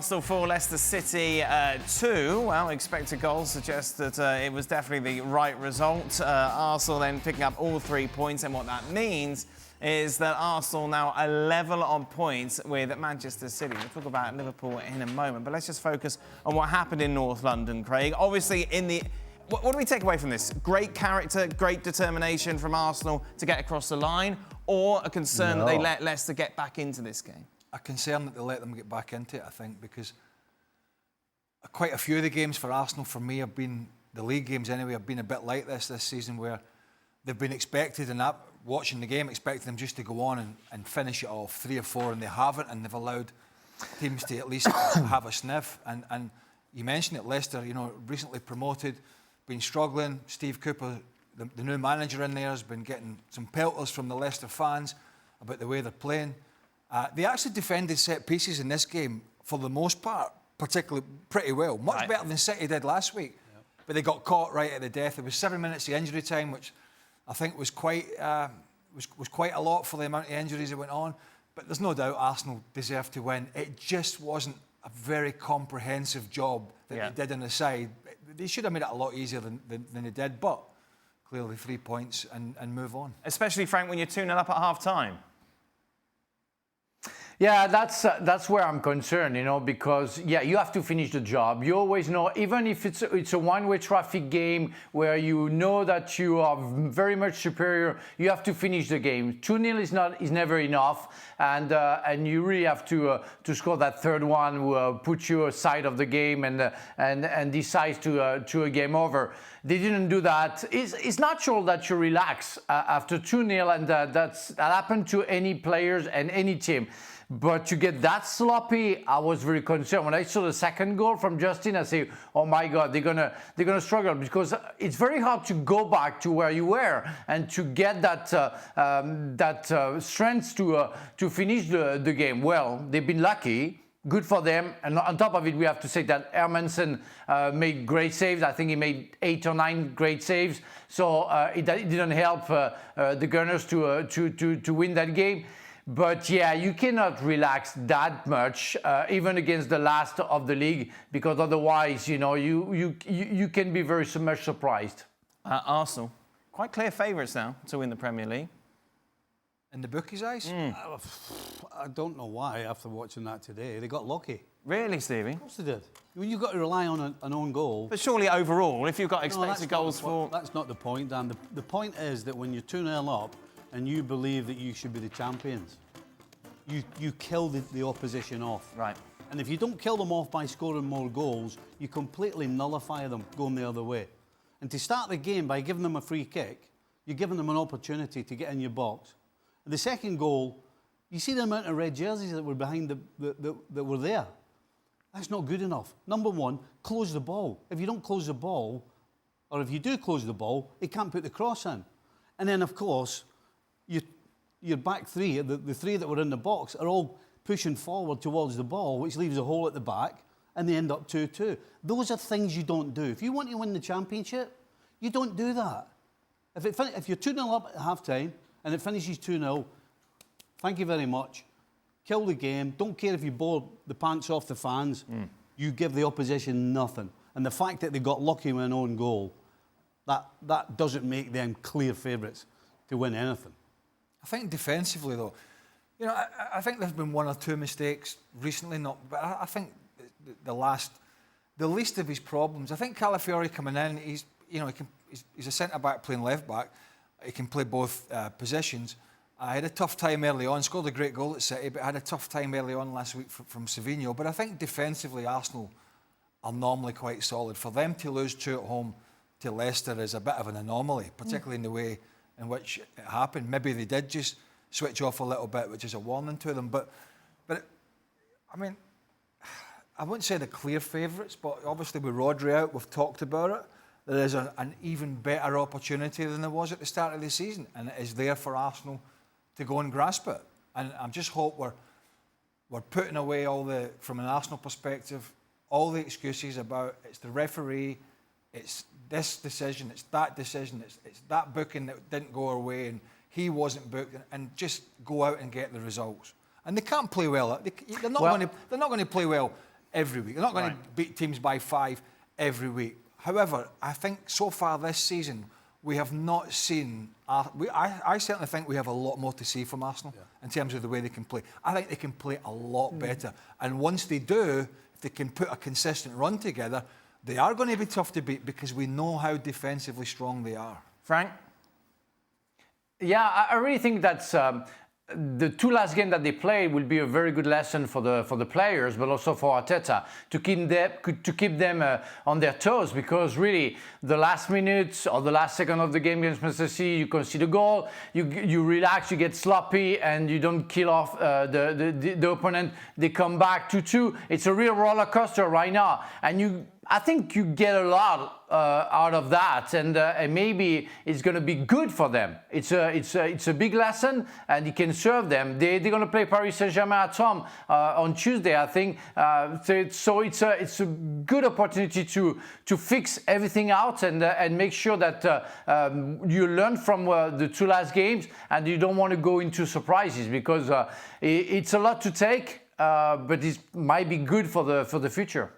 Arsenal 4, Leicester City 2. Well, expected goals suggest that it was definitely the right result. Arsenal then picking up all 3 points, and what that means is that Arsenal now are level on points with Manchester City. We'll talk about Liverpool in a moment, but let's just focus on what happened in North London, Craig. Obviously, what do we take away from this? Great character, great determination from Arsenal to get across the line, or a concern that they let Leicester get back into this game? A concern that they let them get back into it, I think, because quite a few of the games for Arsenal, for me, have been, the league games anyway, have been a bit like this season, where they've been expected, and watching the game, expecting them just to go on and finish it off 3 or 4, and they haven't, and they've allowed teams to at least have a sniff. And you mentioned it, Leicester, recently promoted, been struggling. Steve Cooper, the new manager in there, has been getting some pelters from the Leicester fans about the way they're playing. They actually defended set pieces in this game, for the most part, particularly pretty well. Much better than City did last week. Yep. But they got caught right at the death. There was 7 minutes of injury time, which I think was quite a lot for the amount of injuries that went on. But there's no doubt Arsenal deserved to win. It just wasn't a very comprehensive job that they did on the side. They should have made it a lot easier than they did, but clearly 3 points and move on. Especially, Frank, when you're 2-0 up at half-time. Yeah, that's where I'm concerned, because, you have to finish the job. You always know, even if it's a one-way traffic game where you know that you are very much superior, you have to finish the game. 2-0 is never enough, and you really have to score that third one who puts you aside of the game and decides to a game over. They didn't do that. It's natural that you relax after 2-0, and that happened to any players and any team. But to get that sloppy, I was very concerned. When I saw the second goal from Justin, I say, "Oh my God, they're gonna struggle," because it's very hard to go back to where you were and to get that strength to finish the game. Well, they've been lucky. Good for them. And on top of it, we have to say that Hermansen made great saves. I think he made 8 or 9 great saves. So it didn't help the Gunners to win that game. But you cannot relax that much, even against the last of the league, because otherwise, you can be very much surprised. Arsenal, quite clear favourites now to win the Premier League. In the bookies' eyes? I don't know why, after watching that today. They got lucky. Really, Stevie? Of course they did. When you've got to rely on an own goal... But surely overall, if you've got expected goals for... That's not the point, Dan. The point is that when you're 2-0 up and you believe that you should be the champions, you kill the opposition off. Right. And if you don't kill them off by scoring more goals, you completely nullify them going the other way. And to start the game by giving them a free kick, you're giving them an opportunity to get in your box. And the second goal, you see the amount of red jerseys that were behind that were there. That's not good enough. Number one, close the ball. If you don't close the ball, or if you do close the ball, it can't put the cross in. And then, of course, your back three, the 3 that were in the box, are all pushing forward towards the ball, which leaves a hole at the back, and they end up 2-2. Those are things you don't do. If you want to win the championship, you don't do that. If you're 2-0 up at half-time, and it finishes 2-0, thank you very much. Kill the game. Don't care if you bore the pants off the fans. You give the opposition nothing. And the fact that they got lucky with an own goal, that doesn't make them clear favourites to win anything. I think defensively, though, I think there's been 1 or 2 mistakes recently. But I think the least of his problems. I think Calafiori coming in, he's a centre back playing left back. He can play both positions. I had a tough time early on. Scored a great goal at City, but I had a tough time early on last week from Savinho. But I think defensively, Arsenal are normally quite solid. For them to lose 2 at home to Leicester is a bit of an anomaly, particularly in the way in which it happened. Maybe they did just switch off a little bit, which is a warning to them. But I mean, I wouldn't say the clear favourites, but obviously with Rodri out, we've talked about it. There is an even better opportunity than there was at the start of the season, and it is there for Arsenal to go and grasp it. And I just hope we're putting away from an Arsenal perspective, all the excuses about it's the referee, it's this decision, it's that decision, it's that booking that didn't go our way, and he wasn't booked, and just go out and get the results. And they can't play well. They're not going to play well every week. They're not going to beat teams by 5 every week. However, I think so far this season, we have not seen... I certainly think we have a lot more to see from Arsenal in terms of the way they can play. I think they can play a lot better. And once they do, if they can put a consistent run together, they are going to be tough to beat because we know how defensively strong they are. Frank? Yeah, I really think that's... the 2 last games that they played will be a very good lesson for the players, but also for Arteta to keep them on their toes, because really the last minutes or the last second of the game against Manchester City, you concede a goal, you relax, you get sloppy, and you don't kill off the opponent. They come back 2-2. It's a real roller coaster right now, and I think you get a lot out of that, and maybe it's going to be good for them. It's a big lesson, and it can serve them. They're going to play Paris Saint-Germain at home on Tuesday, I think. So it's a good opportunity to fix everything out and make sure that you learn from the 2 last games, and you don't want to go into surprises, because it's a lot to take, but it might be good for the future.